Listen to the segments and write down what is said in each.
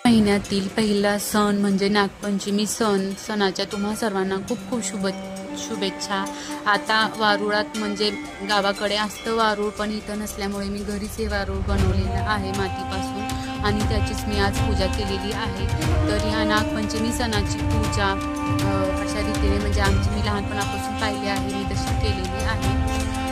महिन्यातील पहिला सण म्हणजे नागपंचमी सणाच्या तुम्हा सर्वांना खूप खूप शुभेच्छा। आता वारुळात म्हणजे गावाकडे असतं वारूळ, पण इथं नसल्यामुळे मी घरीच हे वारूळ बनवलेलं आहे मातीपासून आणि त्याचीच मी आज पूजा केलेली आहे। तर ह्या नागपंचमी सणाची पूजा अशा रीतीने म्हणजे मी लहानपणापासून पाहिली आहे, मी तशी केलेली आहे।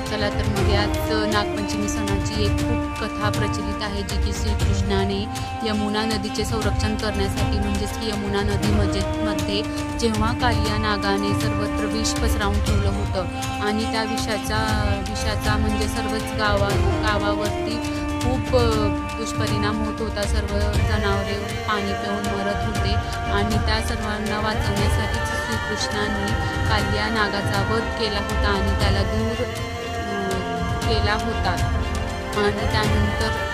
चला तर मग याच नागपंचमी सणाची एक खूप कथा प्रचलित आहे, जी की श्रीकृष्णाने यमुना नदीचे संरक्षण करण्यासाठी म्हणजेच की यमुना नदीमध्ये जेव्हा कालिया नागाने सर्वत्र विष पसरवून ठेवलं होतं आणि त्या विषाचा म्हणजे सर्वच गावावरती खूप दुष्परिणाम होत होता। सर्व जनावरे पाणी पिऊन मरत होते आणि त्या सर्वांना वाचवण्यासाठी श्रीकृष्णाने कालिया नागाचा वध केला होता आणि त्याला दूर केला होता आणि त्यानंतर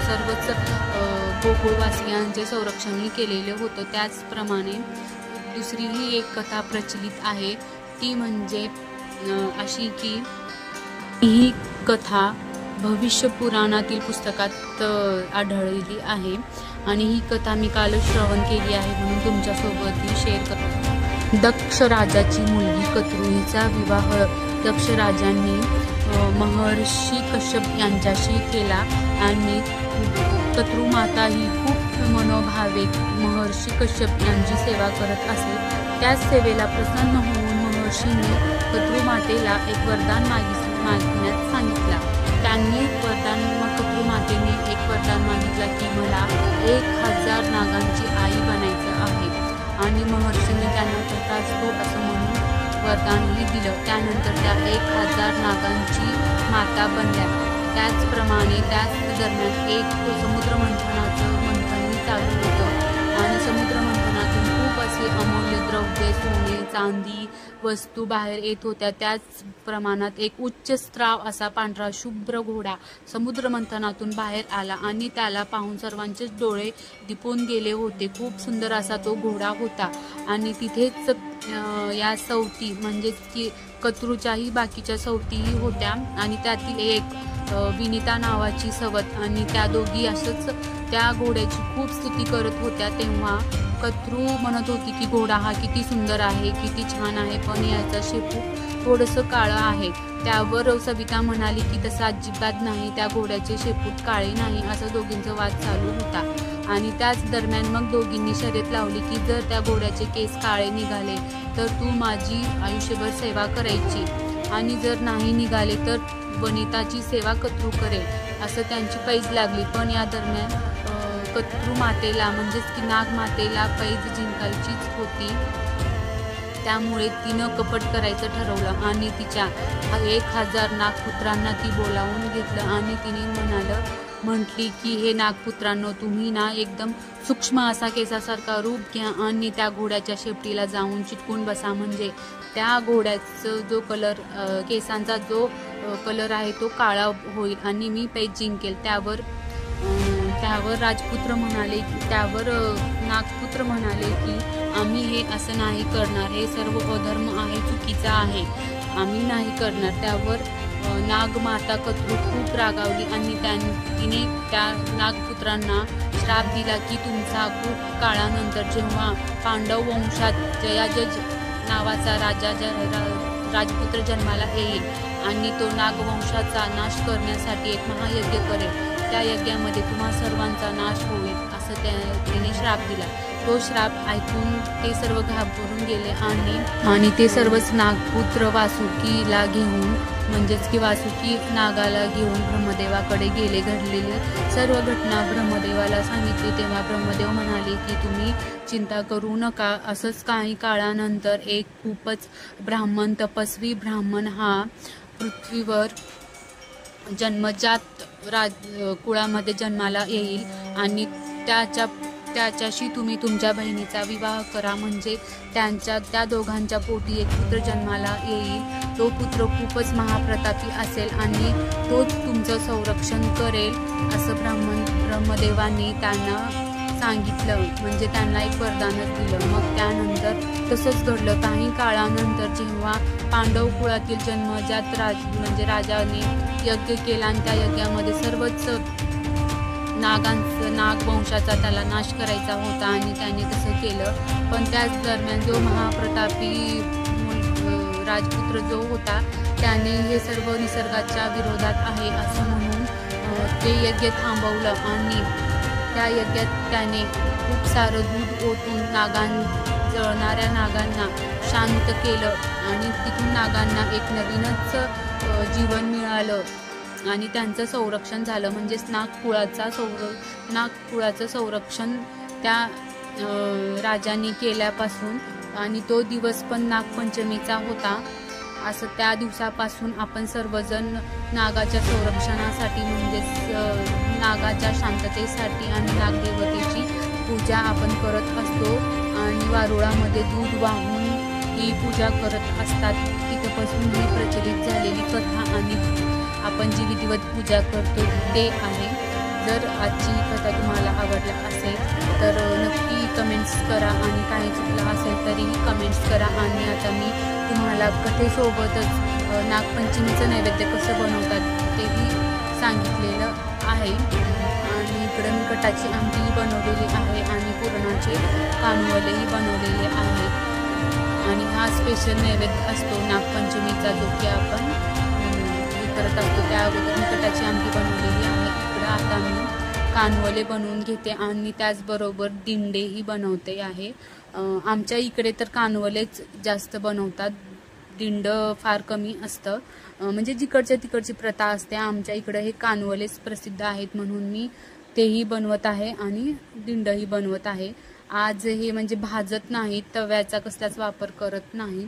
सर्वच गोकुळवासियांचे संरक्षणही केलेले होतं। त्याचप्रमाणे दुसरीही एक कथा प्रचलित आहे, ती म्हणजे अशी की ही कथा भविष्य पुराणातील पुस्तकात आढळलेली आहे आणि ही कथा मी कालच श्रवण केली आहे, म्हणून तुमच्यासोबतही शेअर करतो। दक्ष राजाची मुलगी कत्रू हिचा विवाह दक्ष राजांनी महर्षी कश्यप यांच्याशी केला आणि कत्रू माता ही खूप मनोभावे महर्षी कश्यप यांची सेवा करत असे। त्याच सेवेला प्रसन्न होऊन महर्षींनी कत्रू मातेला एक वरदान मागण्यास सांगितला। त्यांनी कत्रू मातेने एक वरदान मागितला की मला 1000 नागांची आई बनायचं आहे आणि महर्षींनी त्यांना तथास्तु असं म्हणून वरदानही दिलं। त्यानंतर त्या 1000 नागांची माता बनल्या। त्याचप्रमाणे त्याच दरम्यान एक समुद्रमंथनाचं मंथनही चालू होतं आणि समुद्रमंथनातून खूप असे अमूल्य द्रव्ये, सोने चांदी वस्तू बाहेर येत होत्या। त्याच प्रमाणात एक उच्च स्त्राव असा पांढरा शुभ्र घोडा समुद्रमंथनातून बाहेर आला आणि त्याला पाहून सर्वांचेच डोळे दिपून गेले होते। खूप सुंदर असा तो घोडा होता आणि तिथेच या सवती म्हणजे की कत्रूच्याही बाकीच्या सवतीही होत्या आणि त्यातील एक विनिता नावाची सवत आणि त्या दोघी असंच त्या घोड्याची खूप स्तुती करत होत्या। तेव्हा कत्रू म्हणत होती की घोडा हा किती सुंदर आहे, किती छान आहे, पण याचं शेपूट थोडंसं काळं आहे। त्यावर सविता म्हणाली की तसं अजिबात नाही, त्या घोड्याचे शेपूट काळे नाही, असं दोघींचा वाद चालू होता आणि त्याच दरम्यान मग दोघींनी शर्यत लावली की जर त्या घोड्याचे केस काळे निघाले तर तू माझी आयुष्यभर सेवा करायची आणि जर नाही निघाले तर वनिताची सेवा कत्रू करेल, असं त्यांची पैज लागली। पण या दरम्यान कत्रू मातेला म्हणजेच की नाग मातेला पैज जिंकायचीच होती, त्यामुळे तिनं कपट करायचं ठरवलं आणि तिच्या 1000 नागपुत्रांना ती बोलावून घेतलं आणि तिने म्हटली की हे नागपुत्रांनो, तुम्ही ना एकदम सूक्ष्म असा केसासारखा रूप घ्या आणि त्या घोड्याच्या शेपटीला जाऊन चिटकून बसा, म्हणजे त्या घोड्याचं जो कलर केसांचा जो कलर आहे तो काळा होईल आणि मी पैज जिंकेल। त्यावर नागपुत्र म्हणाले की आम्ही हे असं नाही करणार, हे सर्व अधर्म आहे, चुकीचं आहे, आम्ही नाही करणार। त्यावर नागमाता कत्रू खूप रागावली आणि तिने त्या नागपुत्रांना श्राप दिला की तुमचा खूप काळानंतर जेव्हा पांडव वंशात जयाजज नावाचा राजपुत्र जन्माला येईल आणि तो नागवंशाचा नाश करण्यासाठी एक महायज्ञ करेल, त्या यज्ञामध्ये तुम्हा सर्वांचा नाश होईल, असं तिने श्राप दिला। तो श्राप ऐकून ते सर्व घाबरून गेले आणि ते सर्वच नागपुत्र वासुकीला घेऊन म्हणजेच की वासुकी नागाला घेऊन ब्रह्मदेवाकडे गेले। घडलेली सर्व घटना ब्रह्मदेवाला सांगितली। तेव्हा ब्रह्मदेव म्हणाले की तुम्ही चिंता करू नका। असंच काही काळानंतर एक खूपच ब्राह्मण तपस्वी ब्राह्मण हा पृथ्वीवर जन्मजात कुळामध्ये जन्माला येईल आणि त्याच्याशी तुम्ही तुमच्या बहिणीचा विवाह करा, म्हणजे त्या दोघांच्या पोटी एक पुत्र जन्माला येईल। तो पुत्र खूपच महाप्रतापी असेल आणि तोच तुमचं संरक्षण करेल, असं ब्रह्मदेवांनी त्यांना सांगितलं, म्हणजे त्यांना एक वरदानच दिलं। मग त्यानंतर तसंच घडलं। काही काळानंतर जेव्हा पांडव कुळातील जन्मजात म्हणजे राजाने यज्ञ केला आणि त्या यज्ञामध्ये सर्वच नागवंशाचा त्याला नाश करायचा होता आणि त्याने तसं केलं. पण त्याच दरम्यान जो महाप्रतापी राजपुत्र जो होता त्याने हे सर्व निसर्गाच्या विरोधात आहे असं म्हणून ते यज्ञ थांबवलं आणि त्या यज्ञात त्याने खूप सारं दूध ओतून जळणाऱ्या नागांना शांत केलं आणि तिथून नागांना एक नवीनच जीवन मिळालं आणि त्यांचं संरक्षण झालं. म्हणजेच नागकुळाचं संरक्षण त्या राजांनी केल्यापासून आणि तो दिवस पण नागपंचमीचा होता. असं त्या दिवसापासून आपण सर्वजण नागाच्या संरक्षणासाठी म्हणजेच नागाच्या शांततेसाठी आणि नागदेवतेची पूजा आपण करत असतो आणि वारुळामध्ये दूध वाहून ही पूजा करत असतात. तिथपासून ही प्रचलित झालेली कथा आणि आपण जी विधिवत पूजा करतो ते आहे. जर आजची ही कथा तुम्हाला आवडला असेल तर नक्की कमेंट्स करा आणि काही चुकलं असेल तरीही कमेंट्स करा. आणि आता मी तुम्हाला कथेसोबतच नागपंचमीचं नैवेद्य कसं बनवतात तेही सांगितलेलं आहे. आणि इकडं मी कटाची आमटी बनवलेली आहे आणि पुरणाचे कानवलेही बनवलेले आहेत. आणि हा स्पेशल नैवेद्य असतो नागपंचमीचा जो की आपण करत असतो. त्या अगोदर मी कटाची आमटी बनवलेली आहे. इकडं आता मी कानवले बनवून घेते आणि त्याचबरोबर दिंडेही बनवते आहे. आमच्या इकडे तर कानवलेच जास्त बनवतात, दिंड फार कमी असतं. म्हणजे जिकडच्या तिकडची प्रथा असते. आमच्या इकडे हे कानवलेच प्रसिद्ध आहेत म्हणून मी तेही बनवत आहे आणि दिंडही बनवत आहे. आज हे म्हणजे भाजत नाहीत, तव्याचा कसलाच वापर करत नाहीत.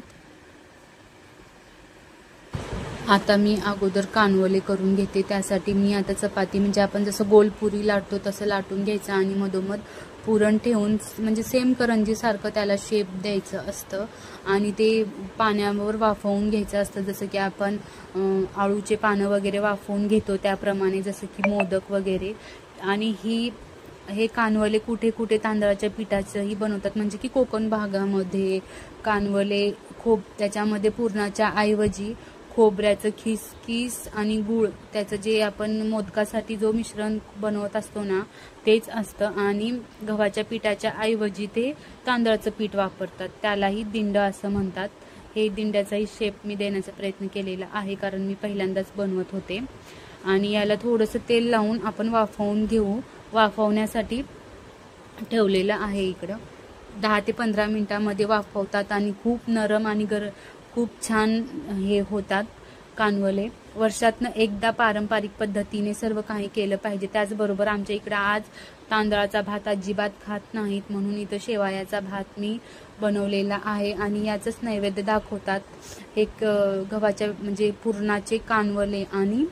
आता मी अगोदर कानवले करून घेते. त्यासाठी मी आता चपाती म्हणजे आपण जसं गोलपुरी लाटतो तसं लाटून घ्यायचं आणि मधोमध पुरण ठेवून म्हणजे सेम करंजीसारखं त्याला शेप द्यायचं असतं आणि ते पाण्यावर वाफवून घ्यायचं असतं. जसं की आपण आळूचे पानं वगैरे वाफवून घेतो त्याप्रमाणे, जसं की मोदक वगैरे. आणि हे कानवले कुठे कुठे तांदळाच्या पिठाचंही बनवतात. म्हणजे की कोकण भागामध्ये कानवले त्याच्यामध्ये पुरणाच्या ऐवजी खोबऱ्याचं खिसखिस आणि गूळ, त्याचं जे आपण मोदकासाठी जो मिश्रण बनवत असतो ना तेच असतं. आणि गव्हाच्या पिठाच्या ऐवजी ते तांदळाचं पीठ वापरतात. त्यालाही दिंड असं म्हणतात. हे दिंड्याचाही शेप मी देण्याचा प्रयत्न केलेला आहे कारण मी पहिल्यांदाच बनवत होते. आणि याला थोडंसं तेल लावून आपण वाफवण्यासाठी ठेवलेलं आहे. इकडं 10 ते 15 मिनिटांमध्ये वाफवतात आणि खूप नरम आणि खूप छान हे होतात कानवले. वर्षातनं एकदा पारंपरिक पद्धतीने सर्व काही केलं पाहिजे. त्याचबरोबर आमच्या इकडं आज तांदळाचा भात अजिबात खात नाहीत म्हणून इथं शेवायाचा भात मी बनवलेला आहे आणि याचंच नैवेद्य दाखवतात. एक गव्हाच्या म्हणजे पुरणाचे कानवले आणि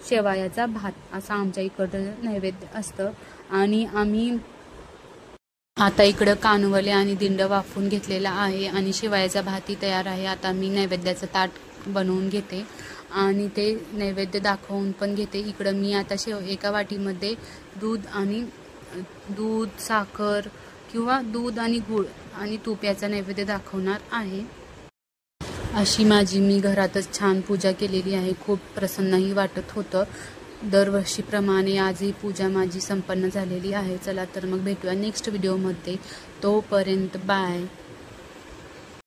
शेवायाचा भात असं आमच्या इकडं नैवेद्य असतं. आणि आम्ही आता इकडं कानवले आणि दिंड वाफवून घेतलेला आहे आणि शेवायाचा भातही तयार आहे. आता मी नैवेद्याचं ताट बनवून घेते आणि ते नैवेद्य दाखवून पण घेते. इकडं मी आता एका वाटीमध्ये दूध साखर किंवा दूध आणि गूळ आणि तूप याचा नैवेद्य दाखवणार आहे. अशी मी घरातच छान पूजा केलेली आहे. खूप प्रसन्नही वाटत होतं. दरवर्षीप्रमाणे आजही पूजा माझी संपन्न झालेली आहे. चला तर मग भेटूया नेक्स्ट व्हिडिओमध्ये. तोपर्यंत बाय.